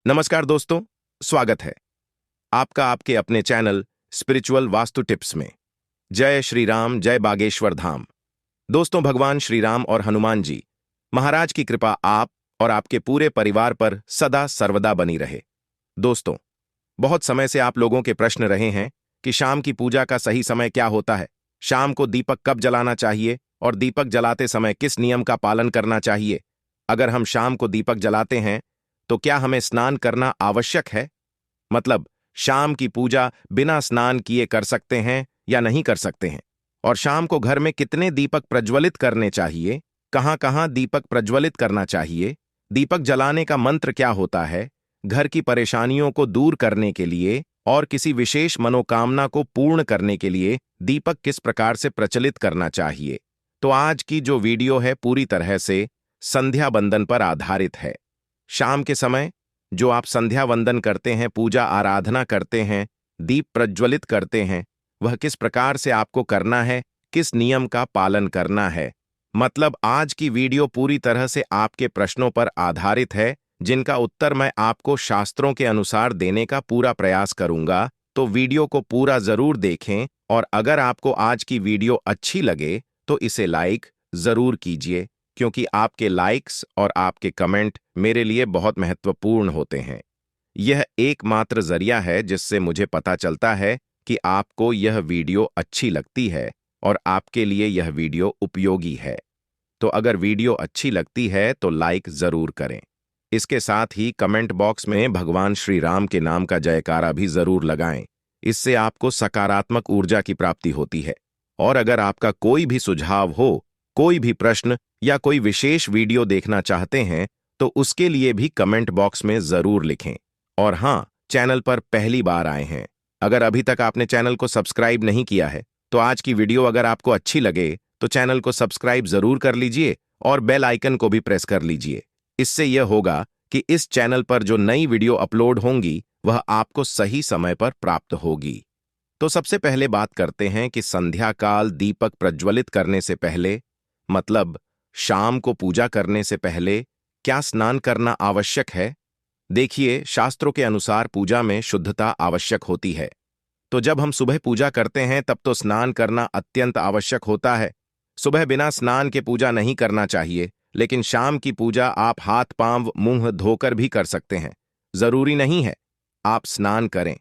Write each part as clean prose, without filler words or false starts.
नमस्कार दोस्तों, स्वागत है आपका आपके अपने चैनल स्पिरिचुअल वास्तु टिप्स में। जय श्री राम, जय बागेश्वर धाम। दोस्तों, भगवान श्री राम और हनुमान जी महाराज की कृपा आप और आपके पूरे परिवार पर सदा सर्वदा बनी रहे। दोस्तों, बहुत समय से आप लोगों के प्रश्न रहे हैं कि शाम की पूजा का सही समय क्या होता है, शाम को दीपक कब जलाना चाहिए और दीपक जलाते समय किस नियम का पालन करना चाहिए। अगर हम शाम को दीपक जलाते हैं तो क्या हमें स्नान करना आवश्यक है? मतलब शाम की पूजा बिना स्नान किए कर सकते हैं या नहीं कर सकते हैं? और शाम को घर में कितने दीपक प्रज्वलित करने चाहिए, कहां-कहां दीपक प्रज्वलित करना चाहिए, दीपक जलाने का मंत्र क्या होता है, घर की परेशानियों को दूर करने के लिए और किसी विशेष मनोकामना को पूर्ण करने के लिए दीपक किस प्रकार से प्रचलित करना चाहिए। तो आज की जो वीडियो है पूरी तरह से संध्या बंदन पर आधारित है। शाम के समय जो आप संध्या वंदन करते हैं, पूजा आराधना करते हैं, दीप प्रज्वलित करते हैं, वह किस प्रकार से आपको करना है, किस नियम का पालन करना है। मतलब आज की वीडियो पूरी तरह से आपके प्रश्नों पर आधारित है, जिनका उत्तर मैं आपको शास्त्रों के अनुसार देने का पूरा प्रयास करूंगा। तो वीडियो को पूरा जरूर देखें और अगर आपको आज की वीडियो अच्छी लगे तो इसे लाइक जरूर कीजिए, क्योंकि आपके लाइक्स और आपके कमेंट मेरे लिए बहुत महत्वपूर्ण होते हैं। यह एकमात्र जरिया है जिससे मुझे पता चलता है कि आपको यह वीडियो अच्छी लगती है और आपके लिए यह वीडियो उपयोगी है। तो अगर वीडियो अच्छी लगती है तो लाइक जरूर करें। इसके साथ ही कमेंट बॉक्स में भगवान श्री राम के नाम का जयकारा भी जरूर लगाएं। इससे आपको सकारात्मक ऊर्जा की प्राप्ति होती है। और अगर आपका कोई भी सुझाव हो, कोई भी प्रश्न या कोई विशेष वीडियो देखना चाहते हैं तो उसके लिए भी कमेंट बॉक्स में जरूर लिखें। और हाँ, चैनल पर पहली बार आए हैं, अगर अभी तक आपने चैनल को सब्सक्राइब नहीं किया है तो आज की वीडियो अगर आपको अच्छी लगे तो चैनल को सब्सक्राइब जरूर कर लीजिए और बेल आइकन को भी प्रेस कर लीजिए। इससे यह होगा कि इस चैनल पर जो नई वीडियो अपलोड होंगी वह आपको सही समय पर प्राप्त होगी। तो सबसे पहले बात करते हैं कि संध्या काल दीपक प्रज्वलित करने से पहले, मतलब शाम को पूजा करने से पहले क्या स्नान करना आवश्यक है। देखिए, शास्त्रों के अनुसार पूजा में शुद्धता आवश्यक होती है। तो जब हम सुबह पूजा करते हैं तब तो स्नान करना अत्यंत आवश्यक होता है। सुबह बिना स्नान के पूजा नहीं करना चाहिए, लेकिन शाम की पूजा आप हाथ पांव मुंह धोकर भी कर सकते हैं। जरूरी नहीं है आप स्नान करें।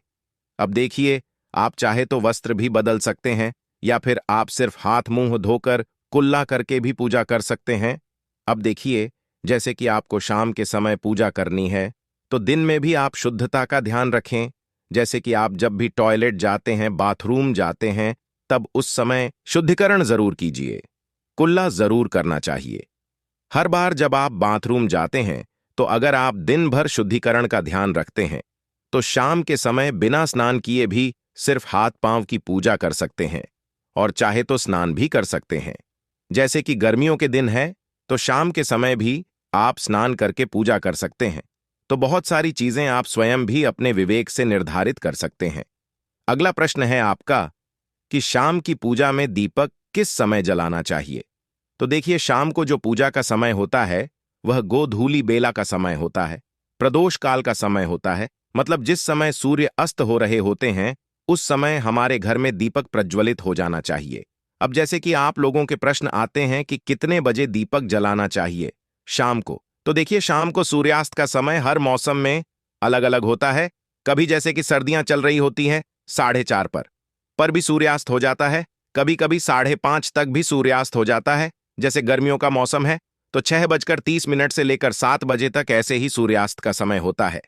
अब देखिए, आप चाहे तो वस्त्र भी बदल सकते हैं या फिर आप सिर्फ हाथ मुंह धोकर कुल्ला करके भी पूजा कर सकते हैं। अब देखिए, जैसे कि आपको शाम के समय पूजा करनी है तो दिन में भी आप शुद्धता का ध्यान रखें। जैसे कि आप जब भी टॉयलेट जाते हैं, बाथरूम जाते हैं, तब उस समय शुद्धिकरण जरूर कीजिए। कुल्ला जरूर करना चाहिए। हर बार जब आप बाथरूम जाते हैं तो अगर आप दिन भर शुद्धिकरण का ध्यान रखते हैं तो शाम के समय बिना स्नान किए भी सिर्फ हाथ पांव की पूजा कर सकते हैं और चाहे तो स्नान भी कर सकते हैं। जैसे कि गर्मियों के दिन है तो शाम के समय भी आप स्नान करके पूजा कर सकते हैं। तो बहुत सारी चीजें आप स्वयं भी अपने विवेक से निर्धारित कर सकते हैं। अगला प्रश्न है आपका कि शाम की पूजा में दीपक किस समय जलाना चाहिए। तो देखिए, शाम को जो पूजा का समय होता है वह गोधूली बेला का समय होता है, प्रदोष काल का समय होता है। मतलब जिस समय सूर्य अस्त हो रहे होते हैं उस समय हमारे घर में दीपक प्रज्वलित हो जाना चाहिए। अब जैसे कि आप लोगों के प्रश्न आते हैं कि कितने बजे दीपक जलाना चाहिए शाम को, तो देखिए, शाम को सूर्यास्त का समय हर मौसम में अलग अलग होता है। कभी जैसे कि सर्दियां चल रही होती हैं 4:30 पर भी सूर्यास्त हो जाता है, कभी कभी 5:30 तक भी सूर्यास्त हो जाता है। जैसे गर्मियों का मौसम है तो 6:30 से लेकर 7 बजे तक ऐसे ही सूर्यास्त का समय होता है।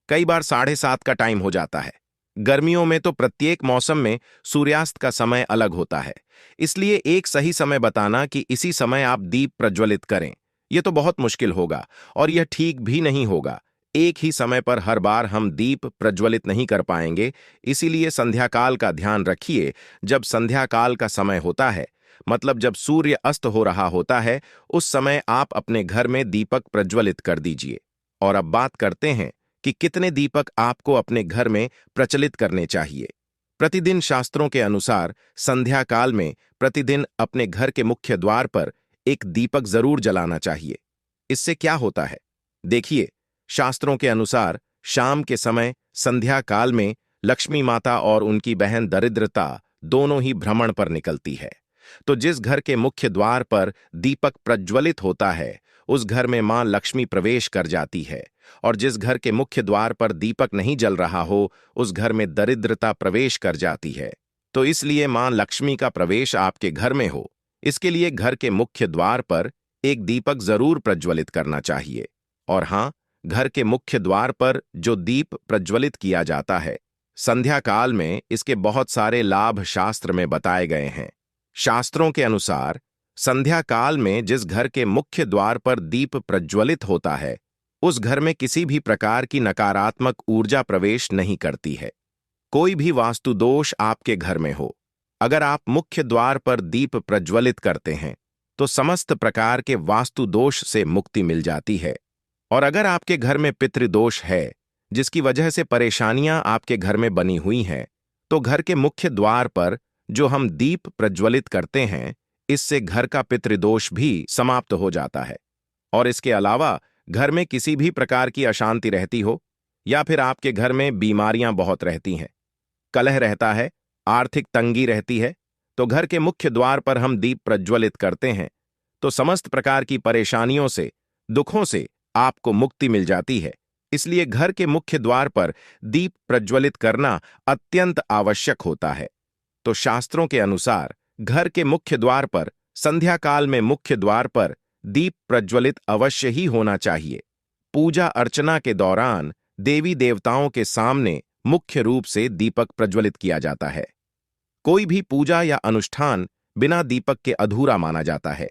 कई बार 7:30 का टाइम हो जाता है। गर्मियों में तो प्रत्येक मौसम में सूर्यास्त का समय अलग होता है, इसलिए एक सही समय बताना कि इसी समय आप दीप प्रज्वलित करें, यह तो बहुत मुश्किल होगा और यह ठीक भी नहीं होगा। एक ही समय पर हर बार हम दीप प्रज्वलित नहीं कर पाएंगे, इसीलिए संध्या काल का ध्यान रखिए। जब संध्या काल का समय होता है, मतलब जब सूर्य अस्त हो रहा होता है, उस समय आप अपने घर में दीपक प्रज्वलित कर दीजिए। और अब बात करते हैं कि कितने दीपक आपको अपने घर में प्रचलित करने चाहिए। प्रतिदिन शास्त्रों के अनुसार संध्या काल में प्रतिदिन अपने घर के मुख्य द्वार पर एक दीपक जरूर जलाना चाहिए। इससे क्या होता है, देखिए, शास्त्रों के अनुसार शाम के समय संध्या काल में लक्ष्मी माता और उनकी बहन दरिद्रता दोनों ही भ्रमण पर निकलती है। तो जिस घर के मुख्य द्वार पर दीपक प्रज्वलित होता है, उस घर में मां लक्ष्मी प्रवेश कर जाती है, और जिस घर के मुख्य द्वार पर दीपक नहीं जल रहा हो, उस घर में दरिद्रता प्रवेश कर जाती है। तो इसलिए मां लक्ष्मी का प्रवेश आपके घर में हो, इसके लिए घर के मुख्य द्वार पर एक दीपक जरूर प्रज्वलित करना चाहिए। और हां, घर के मुख्य द्वार पर जो दीप प्रज्वलित किया जाता है, संध्या काल में इसके बहुत सारे लाभ शास्त्र में बताए गए हैं। शास्त्रों के अनुसार संध्या काल में जिस घर के मुख्य द्वार पर दीप प्रज्वलित होता है, उस घर में किसी भी प्रकार की नकारात्मक ऊर्जा प्रवेश नहीं करती है। कोई भी वास्तु दोष आपके घर में हो, अगर आप मुख्य द्वार पर दीप प्रज्वलित करते हैं तो समस्त प्रकार के वास्तु दोष से मुक्ति मिल जाती है। और अगर आपके घर में पितृदोष है, जिसकी वजह से परेशानियां आपके घर में बनी हुई हैं, तो घर के मुख्य द्वार पर जो हम दीप प्रज्वलित करते हैं, इससे घर का पितृदोष भी समाप्त हो जाता है। और इसके अलावा घर में किसी भी प्रकार की अशांति रहती हो, या फिर आपके घर में बीमारियां बहुत रहती हैं, कलह रहता है, आर्थिक तंगी रहती है, तो घर के मुख्य द्वार पर हम दीप प्रज्वलित करते हैं तो समस्त प्रकार की परेशानियों से, दुखों से आपको मुक्ति मिल जाती है। इसलिए घर के मुख्य द्वार पर दीप प्रज्वलित करना अत्यंत आवश्यक होता है। तो शास्त्रों के अनुसार घर के मुख्य द्वार पर संध्या काल में मुख्य द्वार पर दीप प्रज्वलित अवश्य ही होना चाहिए। पूजा अर्चना के दौरान देवी देवताओं के सामने मुख्य रूप से दीपक प्रज्वलित किया जाता है। कोई भी पूजा या अनुष्ठान बिना दीपक के अधूरा माना जाता है।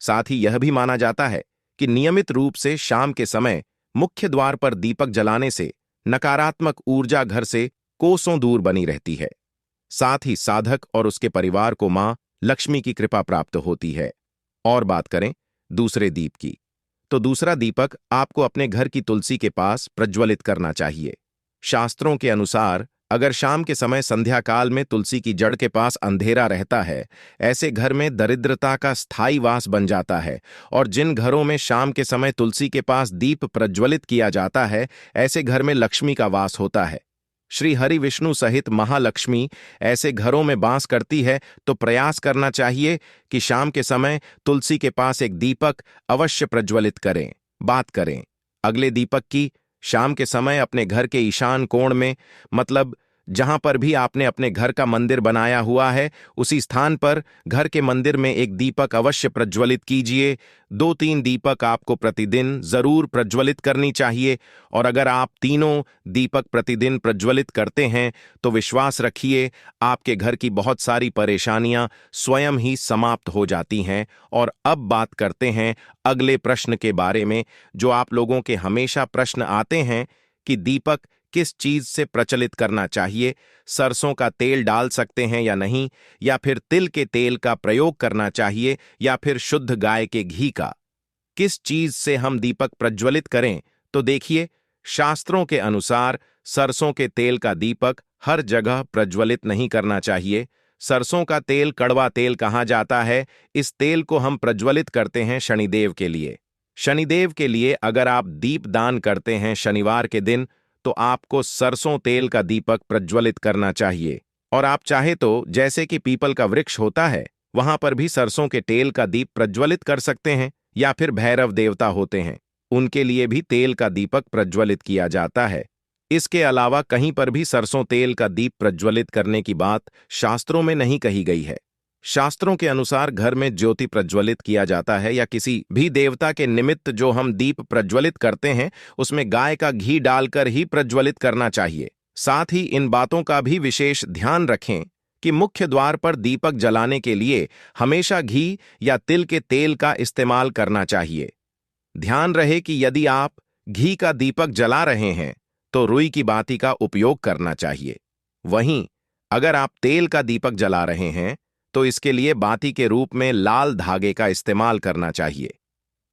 साथ ही यह भी माना जाता है कि नियमित रूप से शाम के समय मुख्य द्वार पर दीपक जलाने से नकारात्मक ऊर्जा घर से कोसों दूर बनी रहती है। साथ ही साधक और उसके परिवार को मां लक्ष्मी की कृपा प्राप्त होती है। और बात करें दूसरे दीप की, तो दूसरा दीपक आपको अपने घर की तुलसी के पास प्रज्वलित करना चाहिए। शास्त्रों के अनुसार अगर शाम के समय संध्या काल में तुलसी की जड़ के पास अंधेरा रहता है, ऐसे घर में दरिद्रता का स्थायी वास बन जाता है। और जिन घरों में शाम के समय तुलसी के पास दीप प्रज्वलित किया जाता है, ऐसे घर में लक्ष्मी का वास होता है। श्री हरि विष्णु सहित महालक्ष्मी ऐसे घरों में वास करती है, तो प्रयास करना चाहिए कि शाम के समय तुलसी के पास एक दीपक अवश्य प्रज्वलित करें। बात करें अगले दीपक की, शाम के समय अपने घर के ईशान कोण में, मतलब जहां पर भी आपने अपने घर का मंदिर बनाया हुआ है, उसी स्थान पर घर के मंदिर में एक दीपक अवश्य प्रज्वलित कीजिए। 2-3 दीपक आपको प्रतिदिन जरूर प्रज्वलित करनी चाहिए। और अगर आप तीनों दीपक प्रतिदिन प्रज्वलित करते हैं तो विश्वास रखिए, आपके घर की बहुत सारी परेशानियां स्वयं ही समाप्त हो जाती हैं। और अब बात करते हैं अगले प्रश्न के बारे में, जो आप लोगों के हमेशा प्रश्न आते हैं कि दीपक किस चीज से प्रचलित करना चाहिए, सरसों का तेल डाल सकते हैं या नहीं, या फिर तिल के तेल का प्रयोग करना चाहिए, या फिर शुद्ध गाय के घी का, किस चीज से हम दीपक प्रज्वलित करें। तो देखिए, शास्त्रों के अनुसार सरसों के तेल का दीपक हर जगह प्रज्वलित नहीं करना चाहिए। सरसों का तेल कड़वा तेल कहा जाता है। इस तेल को हम प्रज्वलित करते हैं शनिदेव के लिए। शनिदेव के लिए अगर आप दीप दान करते हैं शनिवार के दिन, तो आपको सरसों तेल का दीपक प्रज्वलित करना चाहिए। और आप चाहे तो जैसे कि पीपल का वृक्ष होता है, वहां पर भी सरसों के तेल का दीप प्रज्वलित कर सकते हैं, या फिर भैरव देवता होते हैं, उनके लिए भी तेल का दीपक प्रज्वलित किया जाता है। इसके अलावा कहीं पर भी सरसों तेल का दीप प्रज्वलित करने की बात शास्त्रों में नहीं कही गई है। शास्त्रों के अनुसार घर में ज्योति प्रज्वलित किया जाता है, या किसी भी देवता के निमित्त जो हम दीप प्रज्वलित करते हैं, उसमें गाय का घी डालकर ही प्रज्वलित करना चाहिए। साथ ही इन बातों का भी विशेष ध्यान रखें कि मुख्य द्वार पर दीपक जलाने के लिए हमेशा घी या तिल के तेल का इस्तेमाल करना चाहिए। ध्यान रहे कि यदि आप घी का दीपक जला रहे हैं तो रुई की बाती का उपयोग करना चाहिए। वहीं अगर आप तेल का दीपक जला रहे हैं तो इसके लिए बाती के रूप में लाल धागे का इस्तेमाल करना चाहिए।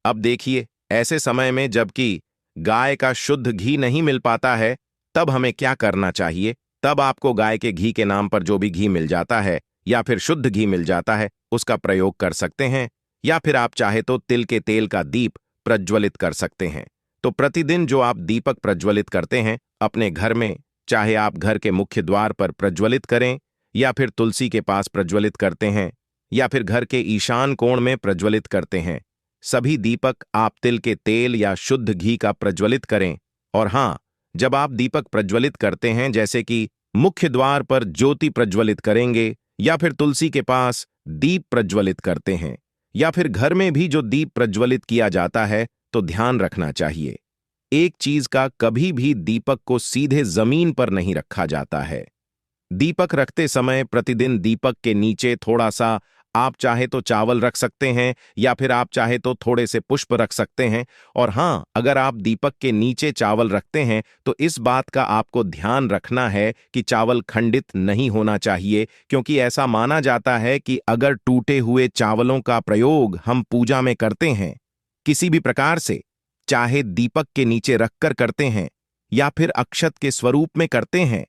अब देखिए, ऐसे समय में जबकि गाय का शुद्ध घी नहीं मिल पाता है, तब हमें क्या करना चाहिए। तब आपको गाय के घी के नाम पर जो भी घी मिल जाता है या फिर शुद्ध घी मिल जाता है, उसका प्रयोग कर सकते हैं, या फिर आप चाहे तो तिल के तेल का दीप प्रज्वलित कर सकते हैं। तो प्रतिदिन जो आप दीपक प्रज्वलित करते हैं अपने घर में, चाहे आप घर के मुख्य द्वार पर प्रज्वलित करें या फिर तुलसी के पास प्रज्वलित करते हैं या फिर घर के ईशान कोण में प्रज्वलित करते हैं, सभी दीपक आप तिल के तेल या शुद्ध घी का प्रज्वलित करें। और हां, जब आप दीपक प्रज्वलित करते हैं, जैसे कि मुख्य द्वार पर ज्योति प्रज्वलित करेंगे या फिर तुलसी के पास दीप प्रज्वलित करते हैं या फिर घर में भी जो दीप प्रज्वलित किया जाता है, तो ध्यान रखना चाहिए, एक चीज का कभी भी दीपक को सीधे जमीन पर नहीं रखा जाता है। दीपक रखते समय प्रतिदिन दीपक के नीचे थोड़ा सा आप चाहे तो चावल रख सकते हैं या फिर आप चाहे तो थोड़े से पुष्प रख सकते हैं। और हां, अगर आप दीपक के नीचे चावल रखते हैं तो इस बात का आपको ध्यान रखना है कि चावल खंडित नहीं होना चाहिए, क्योंकि ऐसा माना जाता है कि अगर टूटे हुए चावलों का प्रयोग हम पूजा में करते हैं किसी भी प्रकार से, चाहे दीपक के नीचे रखकर करते हैं या फिर अक्षत के स्वरूप में करते हैं,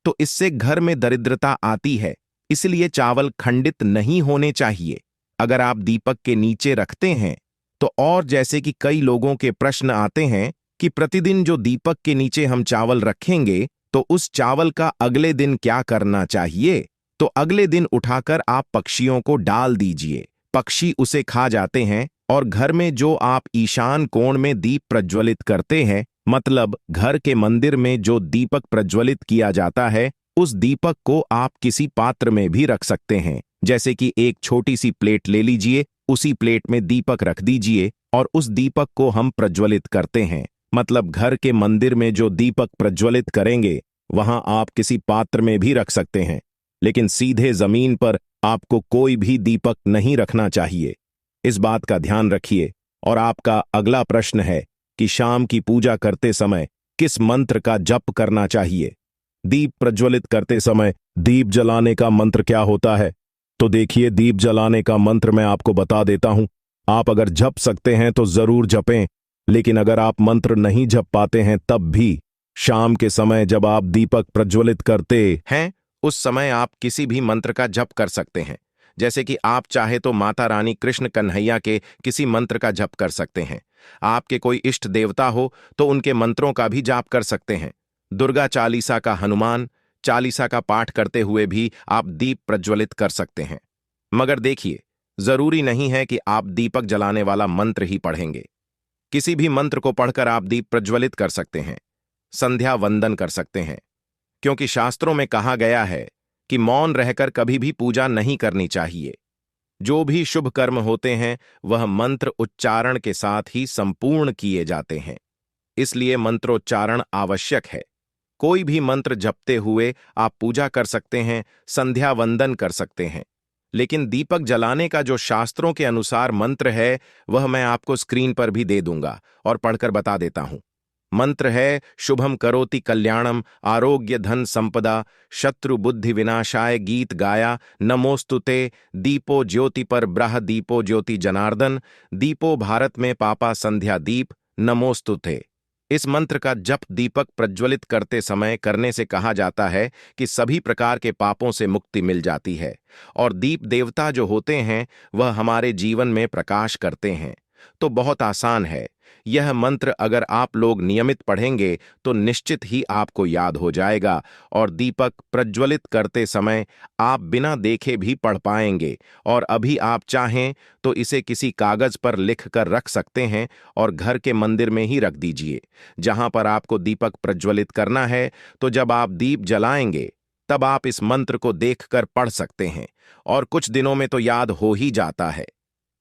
तो इससे घर में दरिद्रता आती है। इसलिए चावल खंडित नहीं होने चाहिए अगर आप दीपक के नीचे रखते हैं तो। और जैसे कि कई लोगों के प्रश्न आते हैं कि प्रतिदिन जो दीपक के नीचे हम चावल रखेंगे तो उस चावल का अगले दिन क्या करना चाहिए, तो अगले दिन उठाकर आप पक्षियों को डाल दीजिए, पक्षी उसे खा जाते हैं। और घर में जो आप ईशान कोण में दीप प्रज्वलित करते हैं, मतलब घर के मंदिर में जो दीपक प्रज्वलित किया जाता है, उस दीपक को आप किसी पात्र में भी रख सकते हैं। जैसे कि एक छोटी सी प्लेट ले लीजिए, उसी प्लेट में दीपक रख दीजिए और उस दीपक को हम प्रज्वलित करते हैं। मतलब घर के मंदिर में जो दीपक प्रज्वलित करेंगे वहां आप किसी पात्र में भी रख सकते हैं, लेकिन सीधे जमीन पर आपको कोई भी दीपक नहीं रखना चाहिए, इस बात का ध्यान रखिए। और आपका अगला प्रश्न है कि शाम की पूजा करते समय किस मंत्र का जप करना चाहिए। दीप प्रज्वलित करते समय दीप जलाने का मंत्र क्या होता है? तो देखिए, दीप जलाने का मंत्र मैं आपको बता देता हूं। आप अगर जप सकते हैं तो जरूर जपें, लेकिन अगर आप मंत्र नहीं जप पाते हैं तब भी शाम के समय जब आप दीपक प्रज्वलित करते हैं उस समय आप किसी भी मंत्र का जप कर सकते हैं। जैसे कि आप चाहे तो माता रानी कृष्ण कन्हैया के किसी मंत्र का जप कर सकते हैं। आपके कोई इष्ट देवता हो तो उनके मंत्रों का भी जाप कर सकते हैं। दुर्गा चालीसा का, हनुमान चालीसा का पाठ करते हुए भी आप दीप प्रज्वलित कर सकते हैं। मगर देखिए, जरूरी नहीं है कि आप दीपक जलाने वाला मंत्र ही पढ़ेंगे। किसी भी मंत्र को पढ़कर आप दीप प्रज्वलित कर सकते हैं, संध्या वंदन कर सकते हैं, क्योंकि शास्त्रों में कहा गया है कि मौन रहकर कभी भी पूजा नहीं करनी चाहिए। जो भी शुभ कर्म होते हैं वह मंत्र उच्चारण के साथ ही संपूर्ण किए जाते हैं, इसलिए मंत्रोच्चारण आवश्यक है। कोई भी मंत्र जपते हुए आप पूजा कर सकते हैं, संध्या वंदन कर सकते हैं, लेकिन दीपक जलाने का जो शास्त्रों के अनुसार मंत्र है वह मैं आपको स्क्रीन पर भी दे दूंगा और पढ़कर बता देता हूं। मंत्र है शुभम करोति कल्याणम आरोग्य धन संपदा शत्रु बुद्धि विनाशाय गीत गाया नमोस्तुते दीपो ज्योति पर ब्रह दीपो ज्योति जनार्दन दीपो भारत में पापा संध्या दीप नमोस्तुते। इस मंत्र का जप दीपक प्रज्वलित करते समय करने से कहा जाता है कि सभी प्रकार के पापों से मुक्ति मिल जाती है और दीप देवता जो होते हैं वह हमारे जीवन में प्रकाश करते हैं। तो बहुत आसान है, यह मंत्र अगर आप लोग नियमित पढ़ेंगे तो निश्चित ही आपको याद हो जाएगा और दीपक प्रज्वलित करते समय आप बिना देखे भी पढ़ पाएंगे। और अभी आप चाहें तो इसे किसी कागज पर लिख कर रख सकते हैं और घर के मंदिर में ही रख दीजिए जहां पर आपको दीपक प्रज्वलित करना है। तो जब आप दीप जलाएंगे तब आप इस मंत्र को देखकर पढ़ सकते हैं और कुछ दिनों में तो याद हो ही जाता है।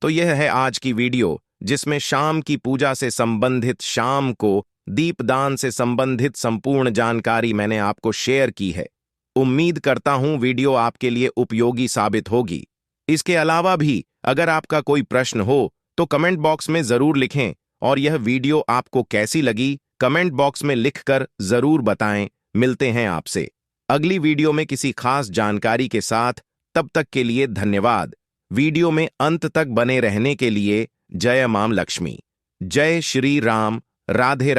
तो यह है आज की वीडियो जिसमें शाम की पूजा से संबंधित, शाम को दीपदान से संबंधित संपूर्ण जानकारी मैंने आपको शेयर की है। उम्मीद करता हूं वीडियो आपके लिए उपयोगी साबित होगी। इसके अलावा भी अगर आपका कोई प्रश्न हो तो कमेंट बॉक्स में जरूर लिखें और यह वीडियो आपको कैसी लगी कमेंट बॉक्स में लिखकर जरूर बताएं। मिलते हैं आपसे अगली वीडियो में किसी खास जानकारी के साथ। तब तक के लिए धन्यवाद। वीडियो में अंत तक बने रहने के लिए जय मां लक्ष्मी। जय श्री राम। राधे।